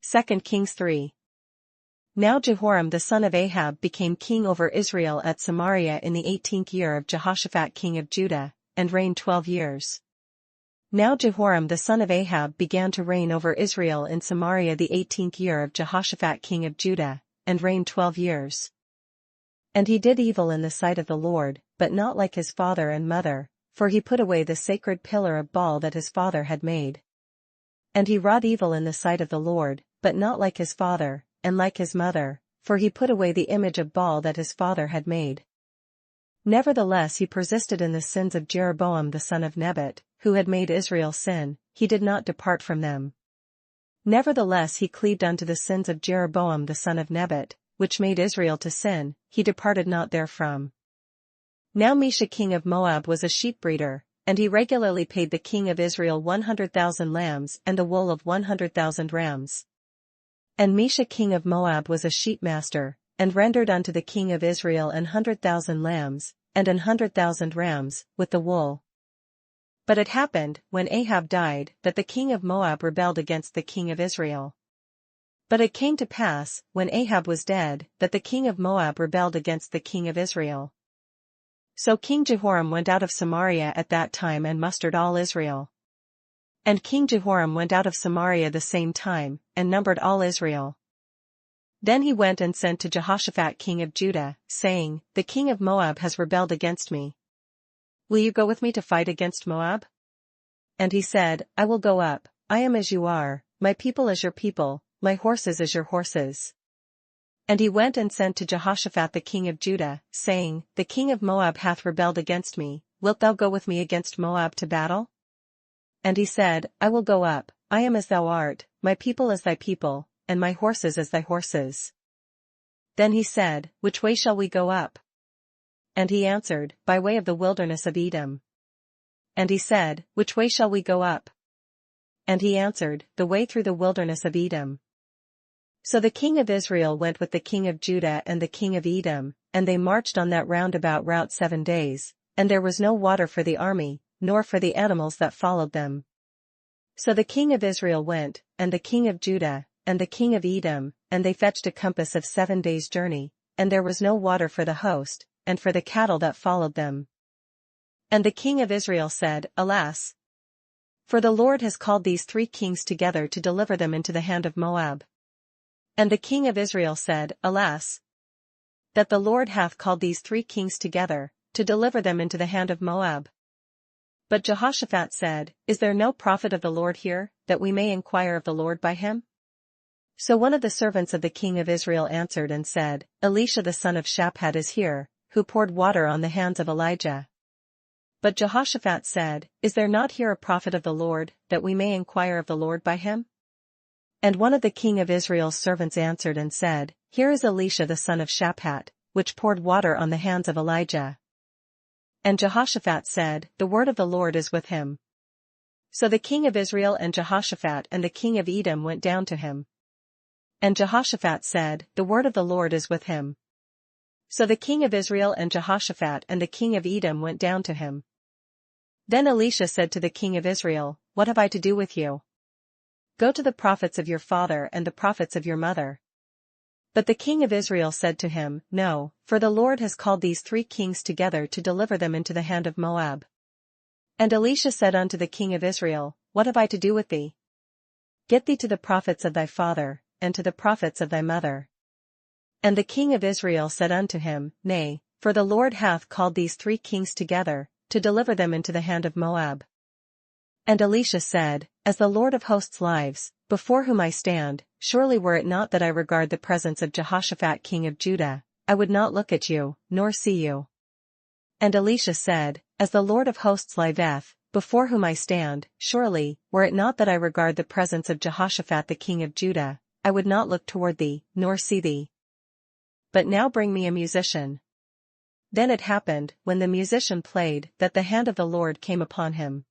2Kings 3. Now Jehoram the son of Ahab became king over Israel at Samaria in the 18th year of Jehoshaphat king of Judah, and reigned 12 years. Now Jehoram the son of Ahab began to reign over Israel in Samaria the 18th year of Jehoshaphat king of Judah, and reigned 12 years. And he did evil in the sight of the Lord, but not like his father and mother, for he put away the sacred pillar of Baal that his father had made. And he wrought evil in the sight of the Lord, but not like his father, and like his mother, for he put away the image of Baal that his father had made. Nevertheless he persisted in the sins of Jeroboam the son of Nebat, who had made Israel sin, he did not depart from them. Nevertheless he cleaved unto the sins of Jeroboam the son of Nebat, which made Israel to sin, he departed not therefrom. Now Mesha king of Moab was a sheep breeder, and he regularly paid the king of Israel 100,000 lambs and the wool of 100,000 rams. And Mesha king of Moab was a sheepmaster, and rendered unto the king of Israel 100,000 lambs, and 100,000 rams, with the wool. But it happened, when Ahab died, that the king of Moab rebelled against the king of Israel. But it came to pass, when Ahab was dead, that the king of Moab rebelled against the king of Israel. So King Jehoram went out of Samaria at that time and mustered all Israel. And King Jehoram went out of Samaria the same time, and numbered all Israel. Then he went and sent to Jehoshaphat king of Judah, saying, The king of Moab has rebelled against me. Will you go with me to fight against Moab? And he said, I will go up, I am as you are, my people as your people, my horses as your horses. And he went and sent to Jehoshaphat the king of Judah, saying, The king of Moab hath rebelled against me, wilt thou go with me against Moab to battle? And he said, I will go up, I am as thou art, my people as thy people, and my horses as thy horses. Then he said, Which way shall we go up? And he answered, By way of the wilderness of Edom. And he said, Which way shall we go up? And he answered, The way through the wilderness of Edom. So the king of Israel went with the king of Judah and the king of Edom, and they marched on that roundabout route 7 days, and there was no water for the army, nor for the animals that followed them. So the king of Israel went, and the king of Judah, and the king of Edom, and they fetched a compass of 7 days' journey, and there was no water for the host, and for the cattle that followed them. And the king of Israel said, Alas! For the Lord has called these 3 kings together to deliver them into the hand of Moab. And the king of Israel said, Alas! That the Lord hath called these 3 kings together, to deliver them into the hand of Moab. But Jehoshaphat said, Is there no prophet of the Lord here, that we may inquire of the Lord by him? So one of the servants of the king of Israel answered and said, Elisha the son of Shaphat is here, who poured water on the hands of Elijah. But Jehoshaphat said, Is there not here a prophet of the Lord, that we may inquire of the Lord by him? And one of the king of Israel's servants answered and said, Here is Elisha the son of Shaphat, which poured water on the hands of Elijah. And Jehoshaphat said, The word of the Lord is with him. So the king of Israel and Jehoshaphat and the king of Edom went down to him. And Jehoshaphat said, The word of the Lord is with him. So the king of Israel and Jehoshaphat and the king of Edom went down to him. Then Elisha said to the king of Israel, What have I to do with you? Go to the prophets of your father and the prophets of your mother. But the king of Israel said to him, No, for the Lord has called these 3 kings together to deliver them into the hand of Moab. And Elisha said unto the king of Israel, What have I to do with thee? Get thee to the prophets of thy father, and to the prophets of thy mother. And the king of Israel said unto him, Nay, for the Lord hath called these 3 kings together, to deliver them into the hand of Moab. And Elisha said, As the Lord of hosts lives, before whom I stand, surely were it not that I regard the presence of Jehoshaphat king of Judah, I would not look at you, nor see you. And Elisha said, As the Lord of hosts liveth, before whom I stand, surely, were it not that I regard the presence of Jehoshaphat the king of Judah, I would not look toward thee, nor see thee. But now bring me a musician. Then it happened, when the musician played, that the hand of the Lord came upon him.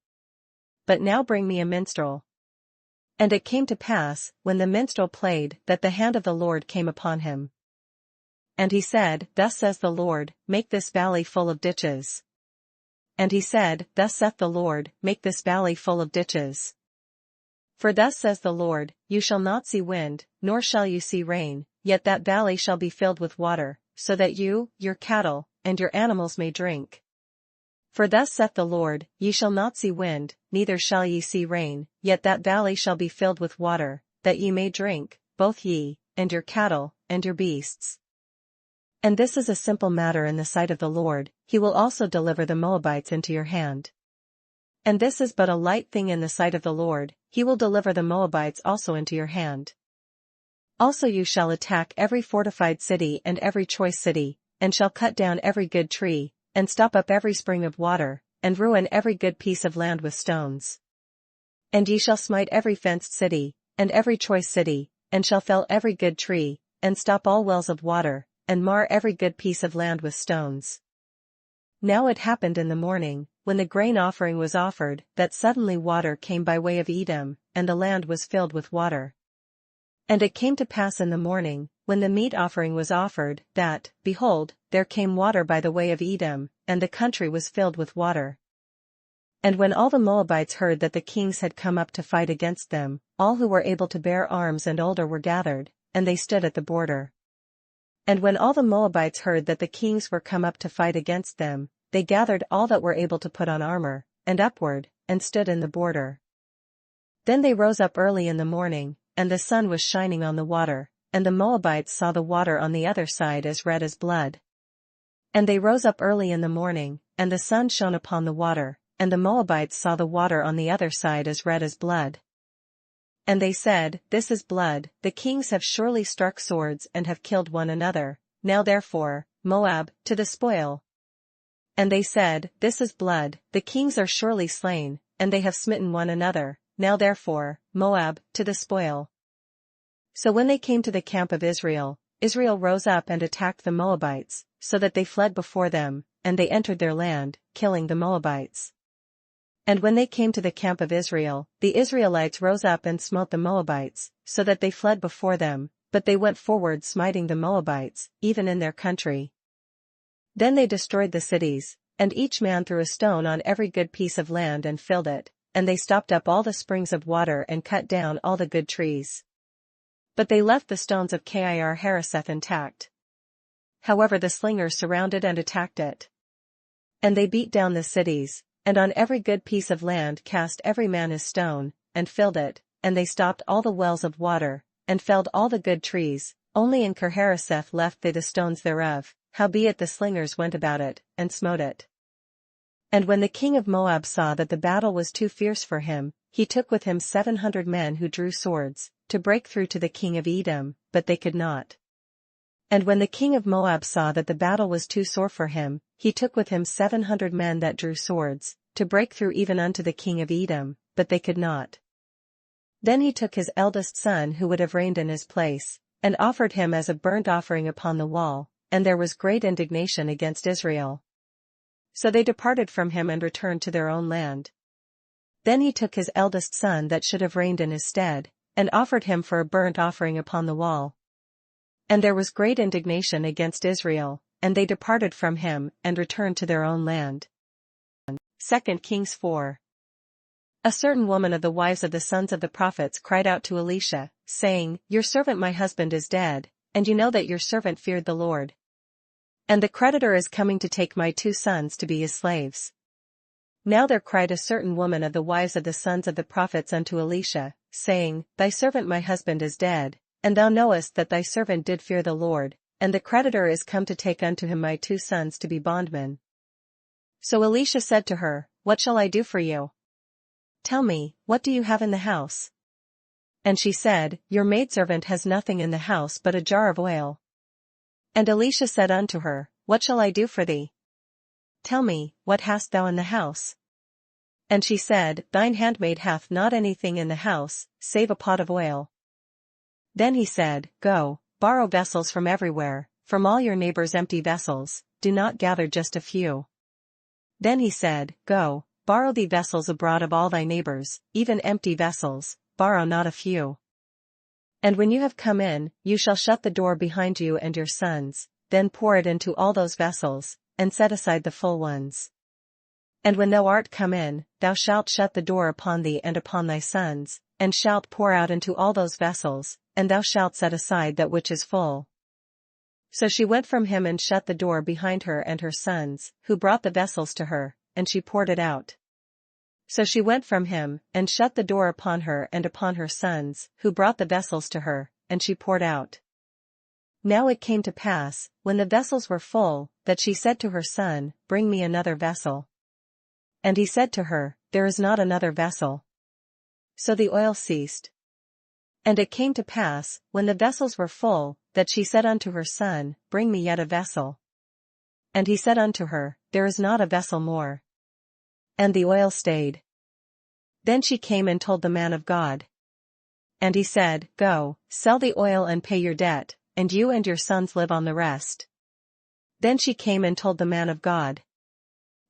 But now bring me a minstrel. And it came to pass, when the minstrel played, that the hand of the Lord came upon him. And he said, Thus says the Lord, Make this valley full of ditches. And he said, Thus saith the Lord, Make this valley full of ditches. For thus says the Lord, you shall not see wind, nor shall you see rain, yet that valley shall be filled with water, so that you, your cattle, and your animals may drink. For thus saith the Lord, ye shall not see wind, neither shall ye see rain, yet that valley shall be filled with water, that ye may drink, both ye, and your cattle, and your beasts. And this is a simple matter in the sight of the Lord, he will also deliver the Moabites into your hand. And this is but a light thing in the sight of the Lord, he will deliver the Moabites also into your hand. Also you shall attack every fortified city and every choice city, and shall cut down every good tree, and stop up every spring of water, and ruin every good piece of land with stones. And ye shall smite every fenced city, and every choice city, and shall fell every good tree, and stop all wells of water, and mar every good piece of land with stones. Now it happened in the morning, when the grain offering was offered, that suddenly water came by way of Edom, and the land was filled with water. And it came to pass in the morning, when the meat offering was offered, that, behold, there came water by the way of Edom, and the country was filled with water. And when all the Moabites heard that the kings had come up to fight against them, all who were able to bear arms and older were gathered, and they stood at the border. And when all the Moabites heard that the kings were come up to fight against them, they gathered all that were able to put on armor, and upward, and stood in the border. Then they rose up early in the morning, and the sun was shining on the water, and the Moabites saw the water on the other side as red as blood. And they rose up early in the morning, and the sun shone upon the water, and the Moabites saw the water on the other side as red as blood. And they said, this is blood, the kings have surely struck swords and have killed one another, now therefore, Moab, to the spoil. And they said, this is blood, the kings are surely slain, and they have smitten one another, now therefore, Moab, to the spoil. So when they came to the camp of Israel, Israel rose up and attacked the Moabites, so that they fled before them, and they entered their land, killing the Moabites. And when they came to the camp of Israel, the Israelites rose up and smote the Moabites, so that they fled before them, but they went forward smiting the Moabites, even in their country. Then they destroyed the cities, and each man threw a stone on every good piece of land and filled it, and they stopped up all the springs of water and cut down all the good trees. But they left the stones of Kir Hareseth intact. However the slingers surrounded and attacked it. And they beat down the cities, and on every good piece of land cast every man his stone, and filled it, and they stopped all the wells of water, and felled all the good trees, only in Kirharaseth left they the stones thereof, howbeit the slingers went about it, and smote it. And when the king of Moab saw that the battle was too fierce for him, he took with him 700 men who drew swords, to break through to the king of Edom, but they could not. And when the king of Moab saw that the battle was too sore for him, he took with him 700 men that drew swords, to break through even unto the king of Edom, but they could not. Then he took his eldest son who would have reigned in his place, and offered him as a burnt offering upon the wall, and there was great indignation against Israel. So they departed from him and returned to their own land. Then he took his eldest son that should have reigned in his stead, and offered him for a burnt offering upon the wall. And there was great indignation against Israel, and they departed from him and returned to their own land. 2 Kings 4. A certain woman of the wives of the sons of the prophets cried out to Elisha, saying, Your servant my husband is dead, and you know that your servant feared the Lord. And the creditor is coming to take my 2 sons to be his slaves. Now there cried a certain woman of the wives of the sons of the prophets unto Elisha, saying, Thy servant my husband is dead, and thou knowest that thy servant did fear the Lord, and the creditor is come to take unto him my 2 sons to be bondmen. So Elisha said to her, What shall I do for you? Tell me, what do you have in the house? And she said, Your maidservant has nothing in the house but a jar of oil. And Elisha said unto her, What shall I do for thee? Tell me, what hast thou in the house? And she said, Thine handmaid hath not anything in the house, save a pot of oil. Then he said, Go, borrow vessels from everywhere, from all your neighbors' empty vessels, do not gather just a few. Then he said, Go, borrow thee vessels abroad of all thy neighbors, even empty vessels, borrow not a few. And when you have come in, you shall shut the door behind you and your sons, then pour it into all those vessels, and set aside the full ones. And when thou art come in, thou shalt shut the door upon thee and upon thy sons, and shalt pour out into all those vessels, and thou shalt set aside that which is full. So she went from him and shut the door behind her and her sons, who brought the vessels to her, and she poured it out. So she went from him, and shut the door upon her and upon her sons, who brought the vessels to her, and she poured out. Now it came to pass, when the vessels were full, that she said to her son, Bring me another vessel. And he said to her, There is not another vessel. So the oil ceased. And it came to pass, when the vessels were full, that she said unto her son, Bring me yet a vessel. And he said unto her, There is not a vessel more. And the oil stayed. Then she came and told the man of God. And he said, Go, sell the oil and pay your debt, and you and your sons live on the rest. Then she came and told the man of God.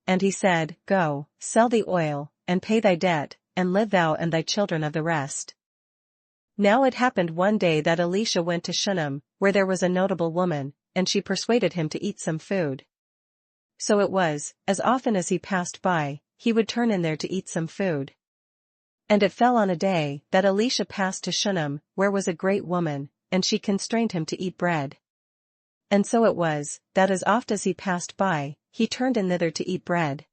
And he said, Go, sell the oil, and pay thy debt, and live thou and thy children of the rest. Now it happened one day that Elisha went to Shunem, where there was a notable woman, and she persuaded him to eat some food. So it was, as often as he passed by, he would turn in there to eat some food. And it fell on a day that Elisha passed to Shunem, where was a great woman, and she constrained him to eat bread. And so it was, that as oft as he passed by, he turned in thither to eat bread.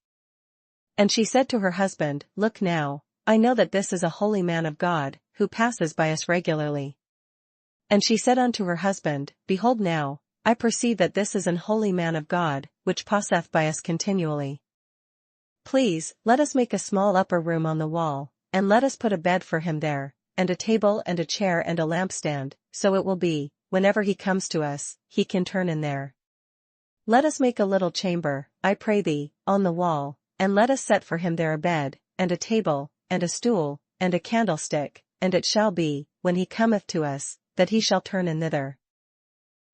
And she said to her husband, Look now, I know that this is a holy man of God, who passes by us regularly. And she said unto her husband, Behold now, I perceive that this is an holy man of God, which passeth by us continually. Please, let us make a small upper room on the wall, and let us put a bed for him there, and a table and a chair and a lampstand, so it will be, whenever he comes to us, he can turn in there. Let us make a little chamber, I pray thee, on the wall, and let us set for him there a bed, and a table, and a stool, and a candlestick, and it shall be, when he cometh to us, that he shall turn in thither.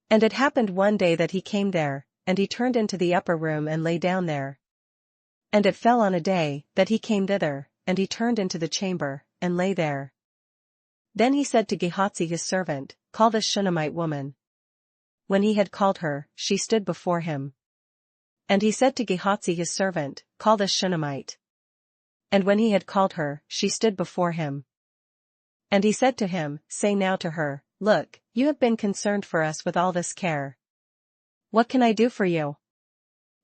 And it happened one day that he came there, and he turned into the upper room and lay down there. And it fell on a day that he came thither, and he turned into the chamber, and lay there. Then he said to Gehazi his servant, Call this Shunammite woman. When he had called her, she stood before him. And he said to Gehazi his servant, Call this Shunammite. And when he had called her, she stood before him. And he said to him, Say now to her, Look, you have been concerned for us with all this care. What can I do for you?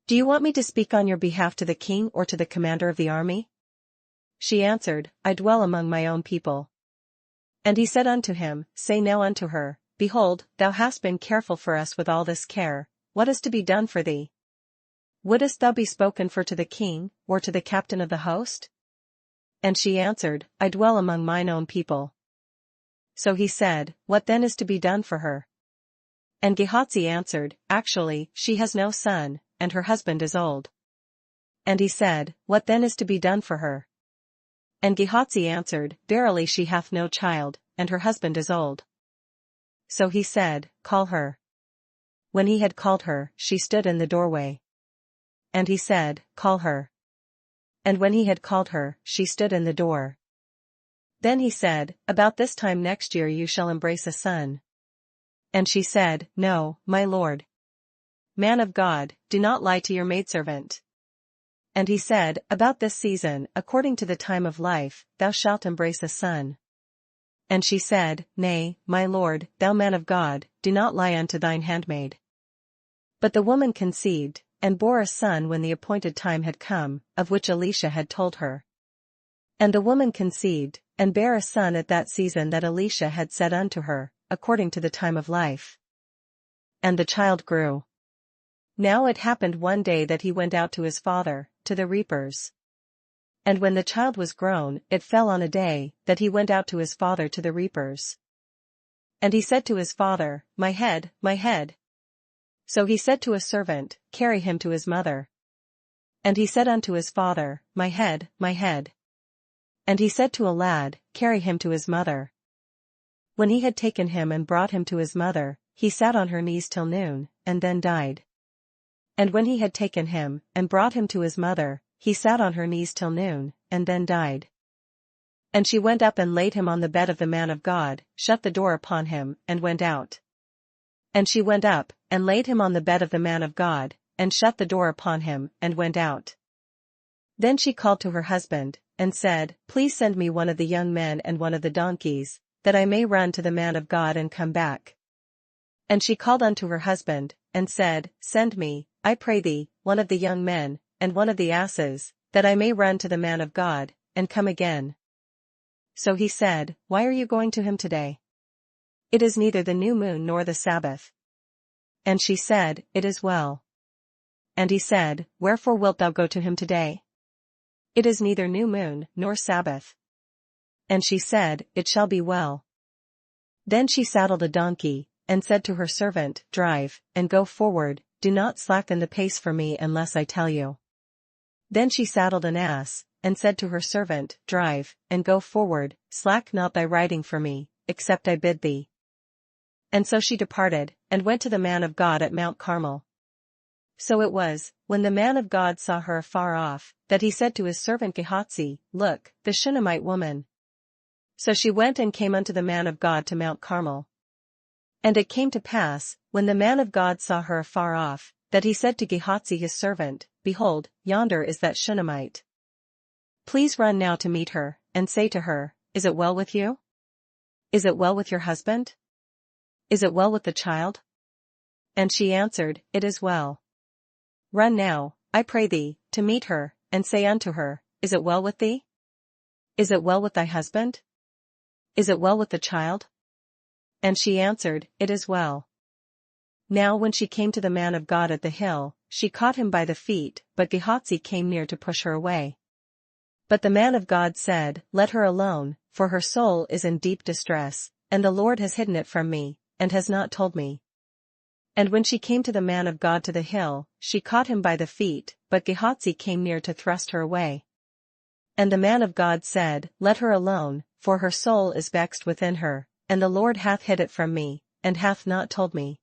Do you want me to speak on your behalf to the king or to the commander of the army? She answered, I dwell among my own people. And he said unto him, Say now unto her, Behold, thou hast been careful for us with all this care, what is to be done for thee? Wouldest thou be spoken for to the king, or to the captain of the host? And she answered, I dwell among mine own people. So he said, What then is to be done for her? And Gehazi answered, Actually, she has no son, and her husband is old. And he said, What then is to be done for her? And Gehazi answered, Verily she hath no child, and her husband is old. So he said, Call her. When he had called her, she stood in the doorway. And he said, Call her. And when he had called her, she stood in the door. Then he said, About this time next year you shall embrace a son. And she said, No, my lord. Man of God, do not lie to your maidservant. And he said, About this season, according to the time of life, thou shalt embrace a son. And she said, Nay, my lord, thou man of God, do not lie unto thine handmaid. But the woman conceived, and bore a son when the appointed time had come, of which Elisha had told her. And the woman conceived, and bare a son at that season that Elisha had said unto her, according to the time of life. And the child grew. Now it happened one day that he went out to his father, to the reapers. And when the child was grown, it fell on a day that he went out to his father to the reapers. And he said to his father, My head, my head. So he said to a servant, Carry him to his mother. And he said unto his father, My head, my head. And he said to a lad, Carry him to his mother. When he had taken him and brought him to his mother, he sat on her knees till noon, and then died. And when he had taken him, and brought him to his mother, he sat on her knees till noon, and then died. And she went up and laid him on the bed of the man of God, shut the door upon him, and went out. And she went up, and laid him on the bed of the man of God, and shut the door upon him, and went out. Then she called to her husband, and said, Please send me one of the young men and one of the donkeys, that I may run to the man of God and come back. And she called unto her husband, and said, Send me, I pray thee, one of the young men, and one of the asses, that I may run to the man of God, and come again. So he said, Why are you going to him today? It is neither the new moon nor the Sabbath. And she said, It is well. And he said, Wherefore wilt thou go to him today? It is neither new moon nor Sabbath. And she said, It shall be well. Then she saddled a donkey, and said to her servant, Drive, and go forward, do not slacken the pace for me unless I tell you. Then she saddled an ass, and said to her servant, Drive, and go forward, slack not thy riding for me, except I bid thee. And so she departed, and went to the man of God at Mount Carmel. So it was, when the man of God saw her afar off, that he said to his servant Gehazi, Look, the Shunammite woman. So she went and came unto the man of God to Mount Carmel. And it came to pass, when the man of God saw her afar off, that he said to Gehazi his servant, Behold, yonder is that Shunammite. Please run now to meet her, and say to her, Is it well with you? Is it well with your husband? Is it well with the child? And she answered, It is well. Run now, I pray thee, to meet her, and say unto her, Is it well with thee? Is it well with thy husband? Is it well with the child? And she answered, It is well. Now when she came to the man of God at the hill, she caught him by the feet, but Gehazi came near to push her away. But the man of God said, Let her alone, for her soul is in deep distress, and the Lord has hidden it from me, and has not told me. And when she came to the man of God to the hill, she caught him by the feet, but Gehazi came near to thrust her away. And the man of God said, Let her alone, for her soul is vexed within her, and the Lord hath hid it from me, and hath not told me.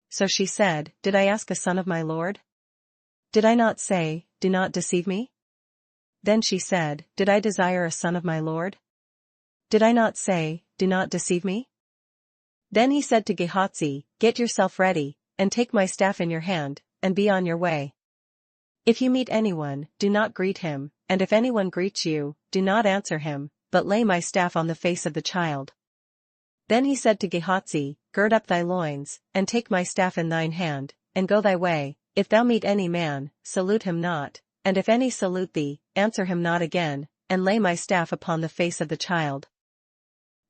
So she said, Did I ask a son of my Lord? Did I not say, Do not deceive me? Then she said, Did I desire a son of my Lord? Did I not say, Do not deceive me? Then he said to Gehazi, Get yourself ready, and take my staff in your hand, and be on your way. If you meet anyone, do not greet him, and if anyone greets you, do not answer him, but lay my staff on the face of the child. Then he said to Gehazi, Gird up thy loins, and take my staff in thine hand, and go thy way. If thou meet any man, salute him not, and if any salute thee, answer him not again, and lay my staff upon the face of the child.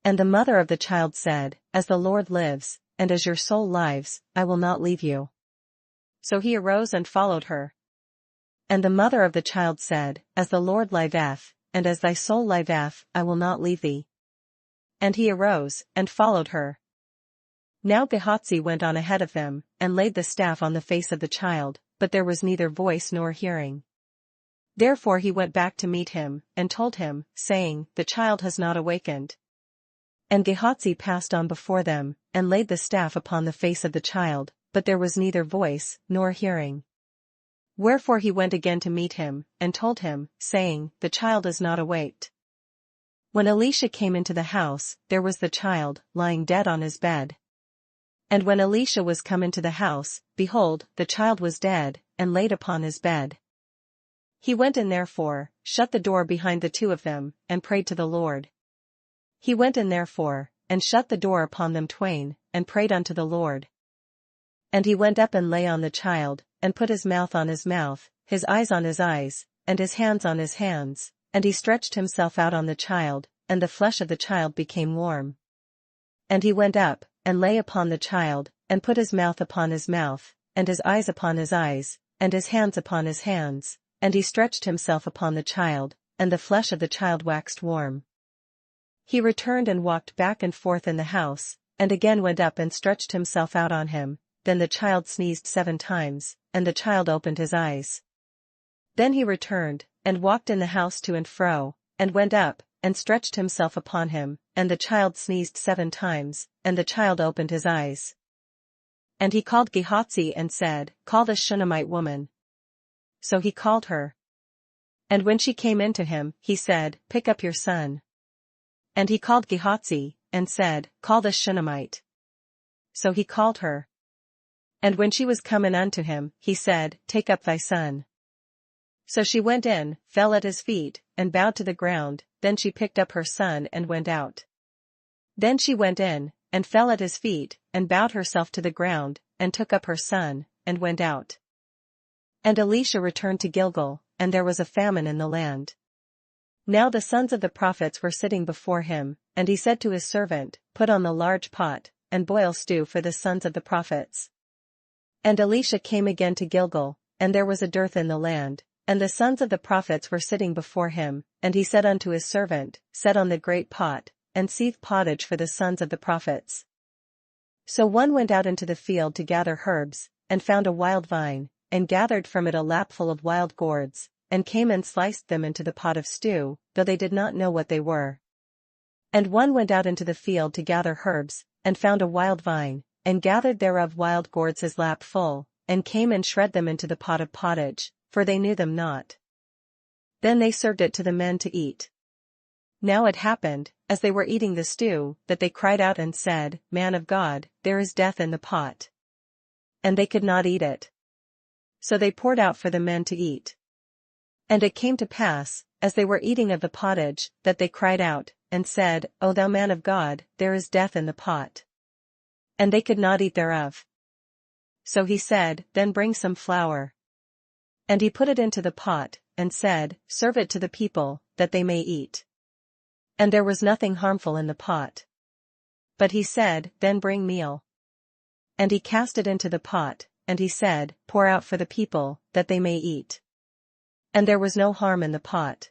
And the mother of the child said, As the Lord lives, and as your soul lives, I will not leave you. So he arose and followed her. And the mother of the child said, As the Lord liveth, and as thy soul liveth, I will not leave thee. And he arose, and followed her. Now Gehazi went on ahead of them, and laid the staff on the face of the child, but there was neither voice nor hearing. Therefore he went back to meet him, and told him, saying, The child has not awakened. And Gehazi passed on before them, and laid the staff upon the face of the child, but there was neither voice nor hearing. Wherefore he went again to meet him, and told him, saying, The child is not awaked. When Elisha came into the house, there was the child, lying dead on his bed. And when Elisha was come into the house, behold, the child was dead, and laid upon his bed. He went in therefore, shut the door behind the two of them, and prayed to the Lord. He went in therefore, and shut the door upon them twain, and prayed unto the Lord. And he went up and lay on the child, and put his mouth on his mouth, his eyes on his eyes, and his hands on his hands, and he stretched himself out on the child, and the flesh of the child became warm. And he went up, and lay upon the child, and put his mouth upon his mouth, and his eyes upon his eyes, and his hands upon his hands, and he stretched himself upon the child, and the flesh of the child waxed warm. He returned and walked back and forth in the house, and again went up and stretched himself out on him. Then the child sneezed 7 times, and the child opened his eyes. Then he returned, and walked in the house to and fro, and went up, and stretched himself upon him, and the child sneezed 7 times, and the child opened his eyes. And he called Gehazi and said, Call the Shunammite woman. So he called her. And when she came in to him, he said, Pick up your son. And he called Gehazi, and said, Call the Shunammite. So he called her. And when she was come in unto him, he said, Take up thy son. So she went in, fell at his feet, and bowed to the ground, then she picked up her son and went out. Then she went in, and fell at his feet, and bowed herself to the ground, and took up her son, and went out. And Elisha returned to Gilgal, and there was a famine in the land. Now the sons of the prophets were sitting before him, and he said to his servant, Put on the large pot, and boil stew for the sons of the prophets. And Elisha came again to Gilgal, and there was a dearth in the land, and the sons of the prophets were sitting before him, and he said unto his servant, Set on the great pot, and seethe pottage for the sons of the prophets. So one went out into the field to gather herbs, and found a wild vine, and gathered from it a lapful of wild gourds, and came and sliced them into the pot of stew, though they did not know what they were. And one went out into the field to gather herbs, and found a wild vine, and gathered thereof wild gourds his lap full, and came and shred them into the pot of pottage, for they knew them not. Then they served it to the men to eat. Now it happened, as they were eating the stew, that they cried out and said, Man of God, there is death in the pot. And they could not eat it. So they poured out for the men to eat. And it came to pass, as they were eating of the pottage, that they cried out, and said, O thou man of God, there is death in the pot. And they could not eat thereof. So he said, Then bring some flour. And he put it into the pot, and said, Serve it to the people, that they may eat. And there was nothing harmful in the pot. But he said, Then bring meal. And he cast it into the pot, and he said, Pour out for the people, that they may eat. And there was no harm in the pot.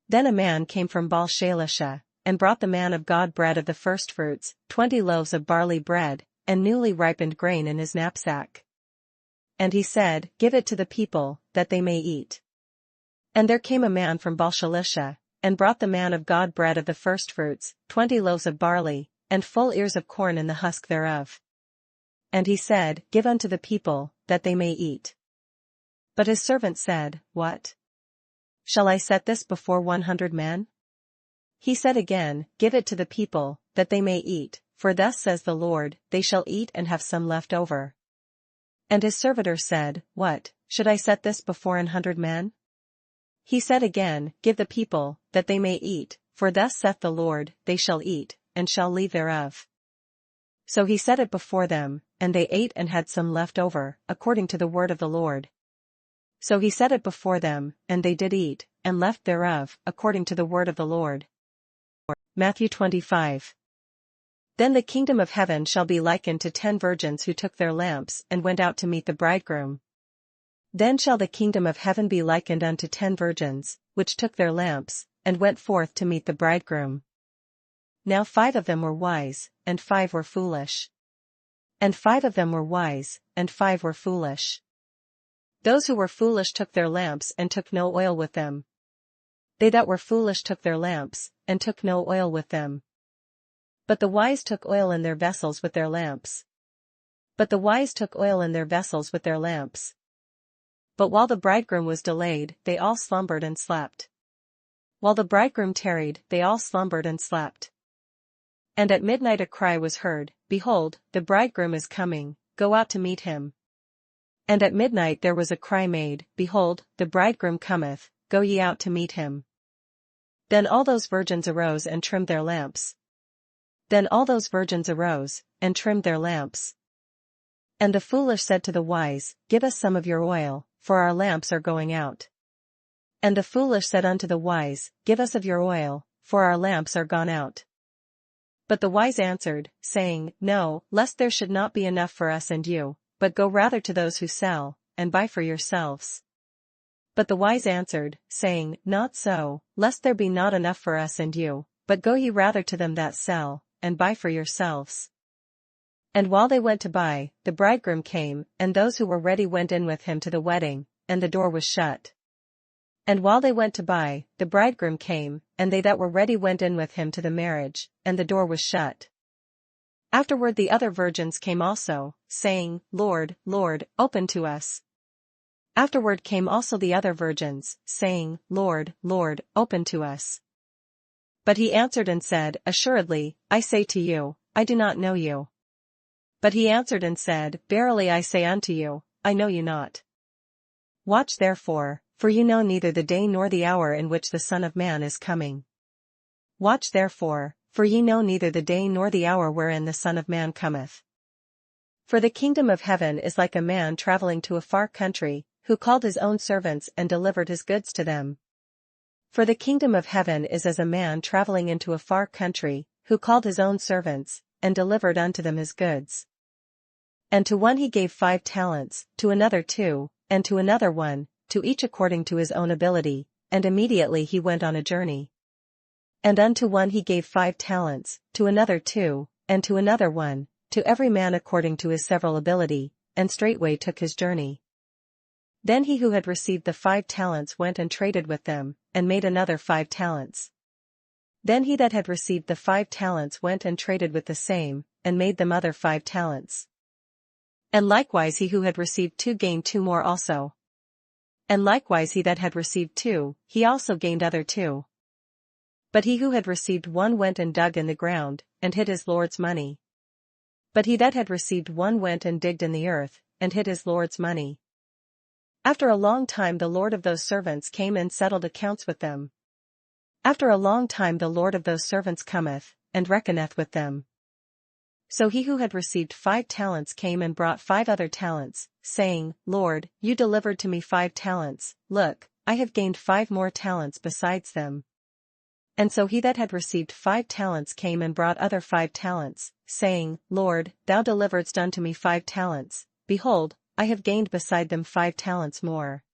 Then a man came from Baal-shalisha, and brought the man of God bread of the firstfruits, 20 loaves of barley bread, and newly ripened grain in his knapsack. And he said, Give it to the people, that they may eat. And there came a man from Baal-shalisha, and brought the man of God bread of the firstfruits, 20 loaves of barley, and full ears of corn in the husk thereof. And he said, Give unto the people, that they may eat. But his servant said, What? Shall I set this before 100 men? He said again, Give it to the people, that they may eat, for thus says the Lord, They shall eat and have some left over. And his servitor said, What, should I set this before 100 men? He said again, Give the people, that they may eat, for thus saith the Lord, They shall eat, and shall leave thereof. So he set it before them, and they ate and had some left over, according to the word of the Lord. So he set it before them, and they did eat, and left thereof, according to the word of the Lord. Matthew 25. Then the kingdom of heaven shall be likened to 10 virgins who took their lamps and went out to meet the bridegroom. Then shall the kingdom of heaven be likened unto 10 virgins, which took their lamps, and went forth to meet the bridegroom. Now 5 of them were wise, and 5 were foolish. And 5 of them were wise, and 5 were foolish. Those who were foolish took their lamps and took no oil with them. They that were foolish took their lamps, and took no oil with them. But the wise took oil in their vessels with their lamps. But while the bridegroom was delayed, they all slumbered and slept. While the bridegroom tarried, they all slumbered and slept. And at midnight a cry was heard, Behold, the bridegroom is coming, go out to meet him. And at midnight there was a cry made, Behold, the bridegroom cometh, go ye out to meet him. Then all those virgins arose and trimmed their lamps. And the foolish said to the wise, Give us some of your oil, for our lamps are going out. And the foolish said unto the wise, Give us of your oil, for our lamps are gone out. But the wise answered, saying, No, lest there should not be enough for us and you, but go rather to those who sell, and buy for yourselves. But the wise answered, saying, Not so, lest there be not enough for us and you, but go ye rather to them that sell, and buy for yourselves. And while they went to buy, the bridegroom came, and those who were ready went in with him to the wedding, and the door was shut. And while they went to buy, the bridegroom came, and they that were ready went in with him to the marriage, and the door was shut. Afterward the other virgins came also, saying, Lord, Lord, open to us. Afterward came also the other virgins, saying, Lord, Lord, open to us. But he answered and said, Assuredly, I say to you, I do not know you. But he answered and said, Verily I say unto you, I know you not. Watch therefore, for you know neither the day nor the hour in which the Son of Man is coming. Watch therefore, for ye know neither the day nor the hour wherein the Son of Man cometh. For the kingdom of heaven is like a man traveling to a far country, who called his own servants and delivered his goods to them. For the kingdom of heaven is as a man traveling into a far country, who called his own servants, and delivered unto them his goods. And to one he gave 5 talents, to another 2, and to another 1, to each according to his own ability, and immediately he went on a journey. And unto one he gave 5 talents, to another 2, and to another 1, to every man according to his several ability, and straightway took his journey. Then he who had received the 5 talents went and traded with them, and made another 5 talents. Then he that had received the 5 talents went and traded with the same, and made them other 5 talents. And likewise he who had received 2 gained 2 more also. And likewise he that had received 2, he also gained other 2. But he who had received 1 went and dug in the ground, and hid his Lord's money. But he that had received 1 went and digged in the earth, and hid his Lord's money. After a long time the Lord of those servants came and settled accounts with them. After a long time the Lord of those servants cometh, and reckoneth with them. So he who had received 5 talents came and brought 5 other talents, saying, Lord, you delivered to me 5 talents, look, I have gained 5 more talents besides them. And so he that had received 5 talents came and brought other 5 talents, saying, Lord, thou deliveredst unto me 5 talents, behold, I have gained beside them 5 talents more.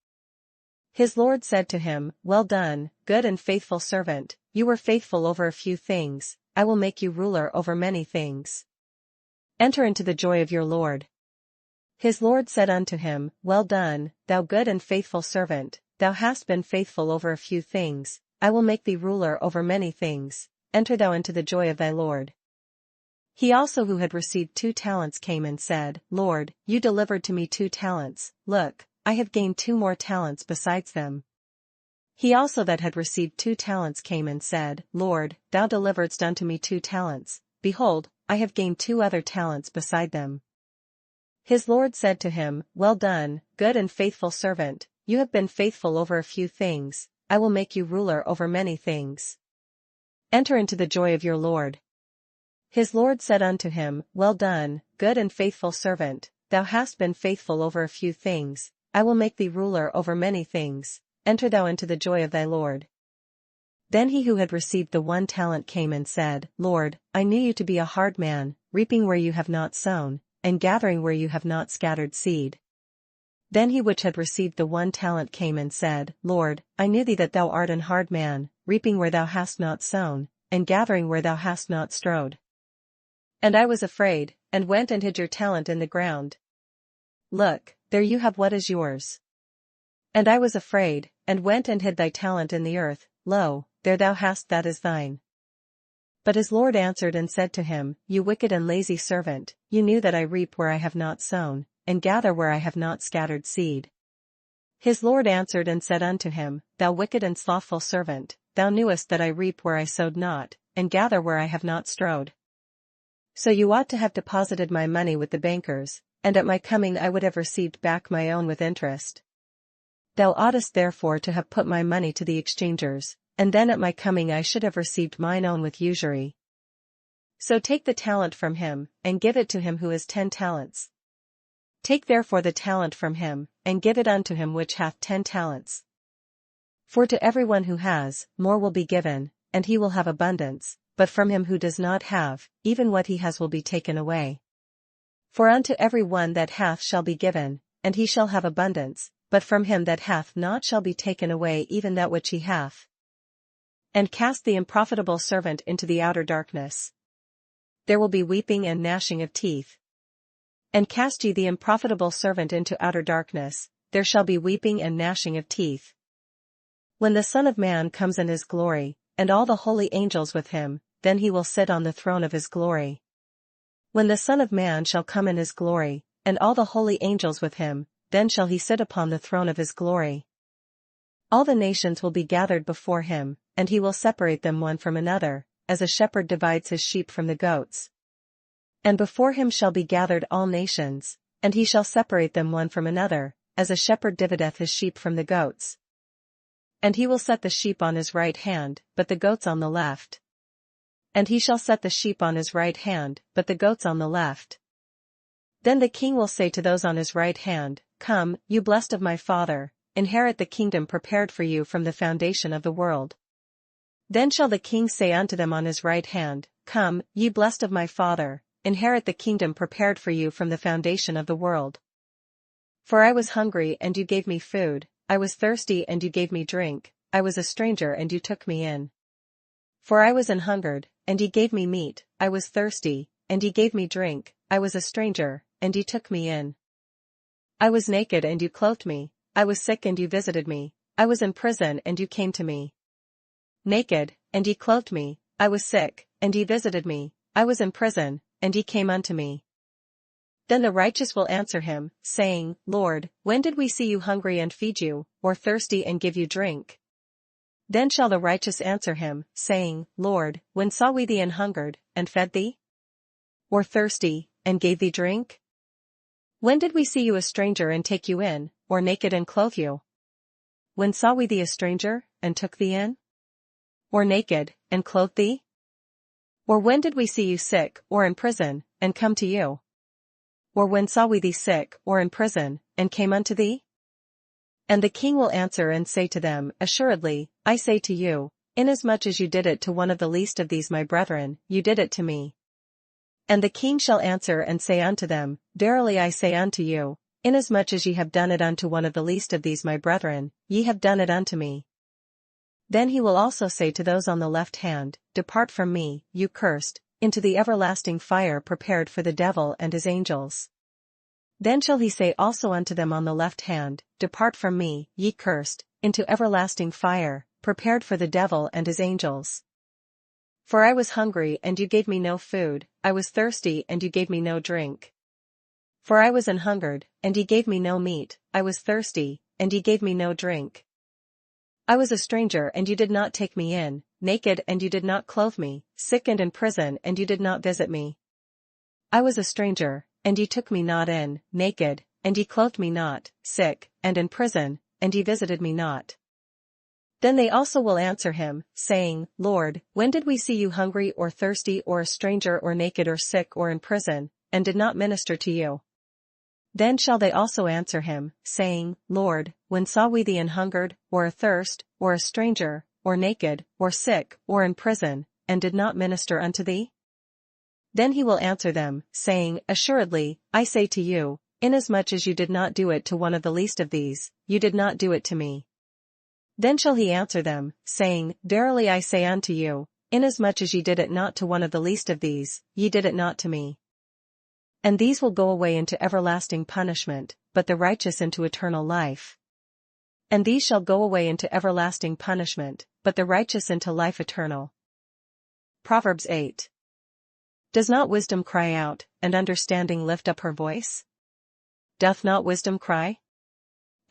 His Lord said to him, Well done, good and faithful servant, you were faithful over a few things, I will make you ruler over many things. Enter into the joy of your Lord. His Lord said unto him, Well done, thou good and faithful servant, thou hast been faithful over a few things, I will make thee ruler over many things, enter thou into the joy of thy Lord. He also who had received 2 talents came and said, Lord, you delivered to me 2 talents, look, I have gained 2 more talents besides them. He also that had received 2 talents came and said, Lord, thou deliveredst unto me 2 talents, behold, I have gained 2 other talents beside them. His Lord said to him, Well done, good and faithful servant, you have been faithful over a few things, I will make you ruler over many things. Enter into the joy of your Lord. His Lord said unto him, Well done, good and faithful servant, thou hast been faithful over a few things, I will make thee ruler over many things, enter thou into the joy of thy Lord. Then he who had received the 1 talent came and said, Lord, I knew you to be a hard man, reaping where you have not sown, and gathering where you have not scattered seed. Then he which had received the 1 talent came and said, Lord, I knew thee that thou art an hard man, reaping where thou hast not sown, and gathering where thou hast not strawed. And I was afraid, and went and hid your talent in the ground. Look, there you have what is yours. And I was afraid, and went and hid thy talent in the earth, lo, there thou hast that is thine. But his Lord answered and said to him, You wicked and lazy servant, you knew that I reap where I have not sown, and gather where I have not scattered seed. His Lord answered and said unto him, Thou wicked and slothful servant, thou knewest that I reap where I sowed not, and gather where I have not strawed. So you ought to have deposited my money with the bankers, and at my coming I would have received back my own with interest. Thou oughtest therefore to have put my money to the exchangers, and then at my coming I should have received mine own with usury. So take the talent from him, and give it to him who has 10 talents. Take therefore the talent from him, and give it unto him which hath 10 talents. For to every one who has, more will be given, and he will have abundance, but from him who does not have, even what he has will be taken away. For unto every one that hath shall be given, and he shall have abundance, but from him that hath not shall be taken away even that which he hath. And cast the unprofitable servant into the outer darkness. There will be weeping and gnashing of teeth. And cast ye the unprofitable servant into outer darkness, there shall be weeping and gnashing of teeth. When the Son of Man comes in his glory, and all the holy angels with him, then he will sit on the throne of his glory. When the Son of Man shall come in his glory, and all the holy angels with him, then shall he sit upon the throne of his glory. All the nations will be gathered before him, and he will separate them one from another, as a shepherd divides his sheep from the goats. And before him shall be gathered all nations, and he shall separate them one from another, as a shepherd divideth his sheep from the goats. And he will set the sheep on his right hand, but the goats on the left. And he shall set the sheep on his right hand, but the goats on the left. Then the king will say to those on his right hand, Come, you blessed of my Father, inherit the kingdom prepared for you from the foundation of the world. Then shall the king say unto them on his right hand, Come, ye blessed of my Father, inherit the kingdom prepared for you from the foundation of the world. For I was hungry and you gave me food, I was thirsty and you gave me drink, I was a stranger and you took me in. For I was an hungered, and ye gave me meat, I was thirsty, and ye gave me drink, I was a stranger, and ye took me in. I was naked and you clothed me, I was sick and you visited me, I was in prison and you came to me. Naked, and ye clothed me, I was sick, and ye visited me, I was in prison, and ye came unto me. Then the righteous will answer him, saying, Lord, when did we see you hungry and feed you, or thirsty and give you drink? Then shall the righteous answer him, saying, Lord, when saw we thee an hungered, and fed thee? Or thirsty, and gave thee drink? When did we see you a stranger and take you in, or naked and clothe you? When saw we thee a stranger, and took thee in? Or naked, and clothed thee? Or when did we see you sick, or in prison, and come to you? Or when saw we thee sick, or in prison, and came unto thee? And the king will answer and say to them, Assuredly, I say to you, inasmuch as you did it to one of the least of these my brethren, you did it to me. And the king shall answer and say unto them, Verily I say unto you, inasmuch as ye have done it unto one of the least of these my brethren, ye have done it unto me. Then he will also say to those on the left hand, Depart from me, you cursed, into the everlasting fire prepared for the devil and his angels. Then shall he say also unto them on the left hand, Depart from me, ye cursed, into everlasting fire, prepared for the devil and his angels. For I was hungry and you gave me no food, I was thirsty and you gave me no drink. For I was an hungered, and ye gave me no meat, I was thirsty, and ye gave me no drink. I was a stranger and you did not take me in, naked and you did not clothe me, sick and in prison and you did not visit me. I was a stranger, and ye took me not in, naked, and ye clothed me not, sick, and in prison, and ye visited me not. Then they also will answer him, saying, Lord, when did we see you hungry or thirsty or a stranger or naked or sick or in prison, and did not minister to you? Then shall they also answer him, saying, Lord, when saw we thee an hungered, or athirst, or a stranger, or naked, or sick, or in prison, and did not minister unto thee? Then he will answer them, saying, Assuredly, I say to you, inasmuch as you did not do it to one of the least of these, you did not do it to me. Then shall he answer them, saying, Verily I say unto you, inasmuch as ye did it not to one of the least of these, ye did it not to me. And these will go away into everlasting punishment, but the righteous into eternal life. And these shall go away into everlasting punishment, but the righteous into life eternal. Proverbs 8. Does not wisdom cry out, and understanding lift up her voice? Doth not wisdom cry?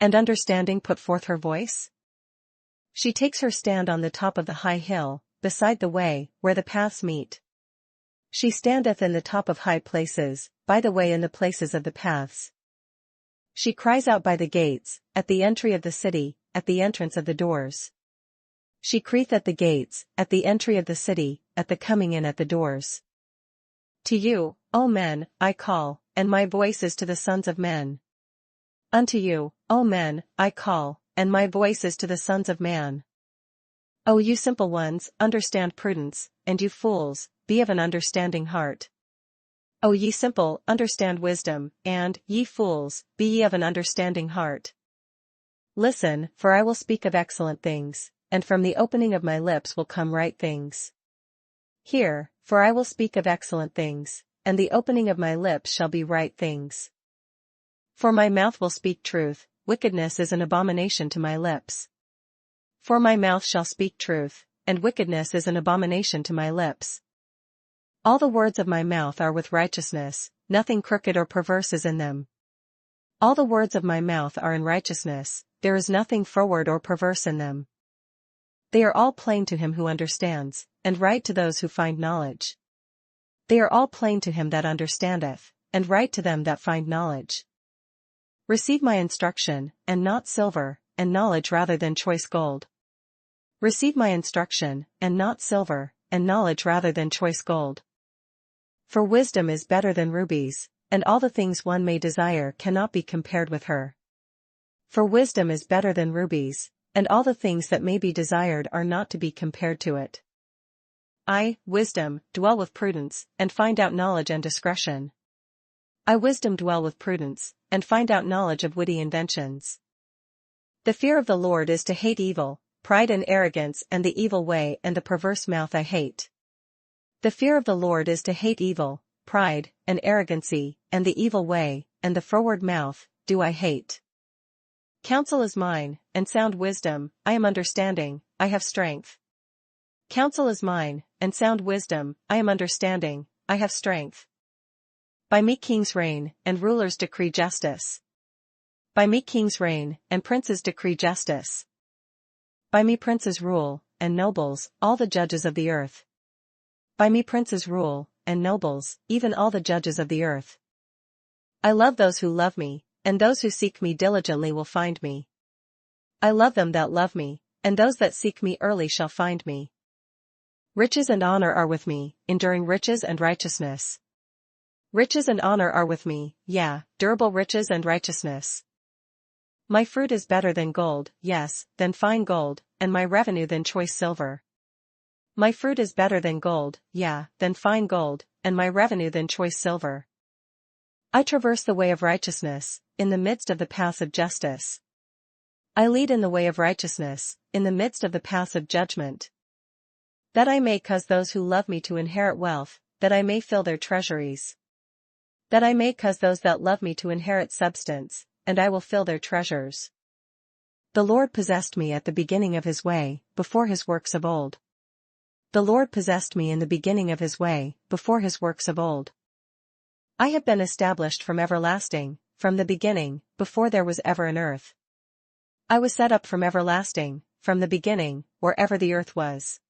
And understanding put forth her voice? She takes her stand on the top of the high hill, beside the way, where the paths meet. She standeth in the top of high places, by the way in the places of the paths. She cries out by the gates, at the entry of the city, at the entrance of the doors. She crieth at the gates, at the entry of the city, at the coming in at the doors. To you, O men, I call, and my voice is to the sons of men. Unto you, O men, I call, and my voice is to the sons of man. O you simple ones, understand prudence, and you fools, be of an understanding heart. O ye simple, understand wisdom, and, ye fools, be ye of an understanding heart. Listen, for I will speak of excellent things, and from the opening of my lips will come right things. Hear, for I will speak of excellent things, and the opening of my lips shall be right things. For my mouth will speak truth, wickedness is an abomination to my lips. For my mouth shall speak truth, and wickedness is an abomination to my lips. All the words of my mouth are with righteousness, nothing crooked or perverse is in them. All the words of my mouth are in righteousness, there is nothing froward or perverse in them. They are all plain to him who understands, and right to those who find knowledge. They are all plain to him that understandeth, and right to them that find knowledge. Receive my instruction, and not silver, and knowledge rather than choice gold. Receive my instruction, and not silver, and knowledge rather than choice gold. For wisdom is better than rubies, and all the things one may desire cannot be compared with her. For wisdom is better than rubies, and all the things that may be desired are not to be compared to it. I, wisdom, dwell with prudence, and find out knowledge and discretion. I, wisdom, dwell with prudence, and find out knowledge of witty inventions. The fear of the Lord is to hate evil, pride and arrogance and the evil way and the perverse mouth I hate. The fear of the Lord is to hate evil, pride, and arrogancy, and the evil way, and the froward mouth, do I hate. Counsel is mine, and sound wisdom, I am understanding, I have strength. Counsel is mine, and sound wisdom, I am understanding, I have strength. By me kings reign, and rulers decree justice. By me kings reign, and princes decree justice. By me princes rule, and nobles, all the judges of the earth. By me princes rule, and nobles, even all the judges of the earth. I love those who love me, and those who seek me diligently will find me. I love them that love me, and those that seek me early shall find me. Riches and honor are with me, enduring riches and righteousness. Riches and honor are with me, yeah, durable riches and righteousness. My fruit is better than gold, yes, than fine gold, and my revenue than choice silver. My fruit is better than gold, yeah, than fine gold, and my revenue than choice silver. I traverse the way of righteousness, in the midst of the paths of justice. I lead in the way of righteousness, in the midst of the paths of judgment. That I may cause those who love me to inherit wealth, that I may fill their treasuries. That I may cause those that love me to inherit substance, and I will fill their treasures. The Lord possessed me at the beginning of his way, before his works of old. The Lord possessed me in the beginning of his way, before his works of old. I have been established from everlasting, from the beginning, before there was ever an earth. I was set up from everlasting, from the beginning, wherever the earth was.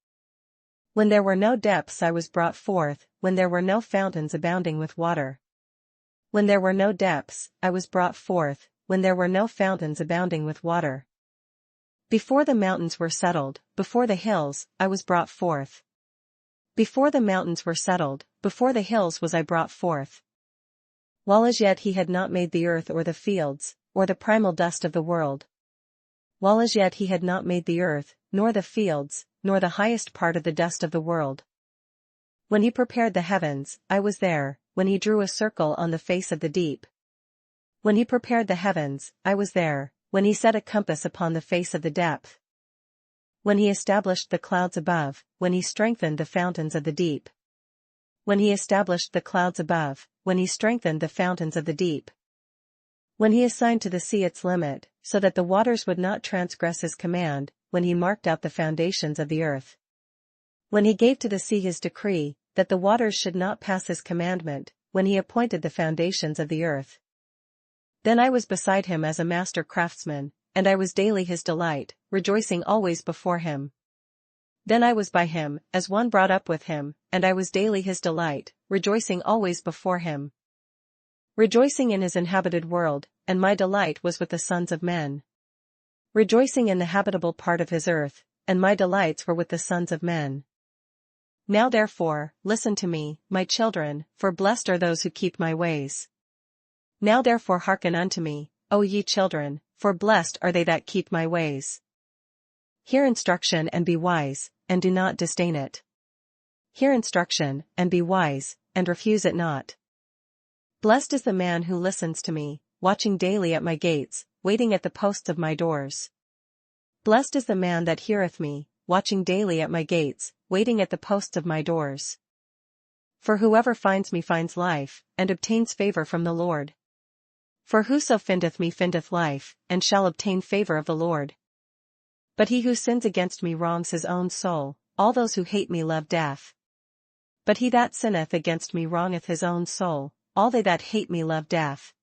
When there were no depths I was brought forth, when there were no fountains abounding with water. When there were no depths, I was brought forth, when there were no fountains abounding with water. Before the mountains were settled, before the hills, I was brought forth. Before the mountains were settled, before the hills was I brought forth. While as yet he had not made the earth or the fields, or the primal dust of the world. While as yet he had not made the earth, nor the fields, nor the highest part of the dust of the world. When he prepared the heavens, I was there, when he drew a circle on the face of the deep. When he prepared the heavens, I was there, when he set a compass upon the face of the depth. When he established the clouds above, when he strengthened the fountains of the deep. When he established the clouds above, when he strengthened the fountains of the deep. When he assigned to the sea its limit, so that the waters would not transgress his command, when he marked out the foundations of the earth. When he gave to the sea his decree, that the waters should not pass his commandment, when he appointed the foundations of the earth. Then I was beside him as a master craftsman, and I was daily his delight, rejoicing always before him. Then I was by him, as one brought up with him, and I was daily his delight, rejoicing always before him. Rejoicing in his inhabited world, and my delight was with the sons of men. Rejoicing in the habitable part of his earth, and my delights were with the sons of men. Now therefore, listen to me, my children, for blessed are those who keep my ways. Now therefore hearken unto me, O ye children, for blessed are they that keep my ways. Hear instruction and be wise, and do not disdain it. Hear instruction, and be wise, and refuse it not. Blessed is the man who listens to me, watching daily at my gates, waiting at the posts of my doors. Blessed is the man that heareth me, watching daily at my gates, waiting at the posts of my doors. For whoever finds me finds life, and obtains favor from the Lord. For whoso findeth me findeth life, and shall obtain favor of the Lord. But he who sins against me wrongs his own soul, all those who hate me love death. But he that sinneth against me wrongeth his own soul, all they that hate me love death.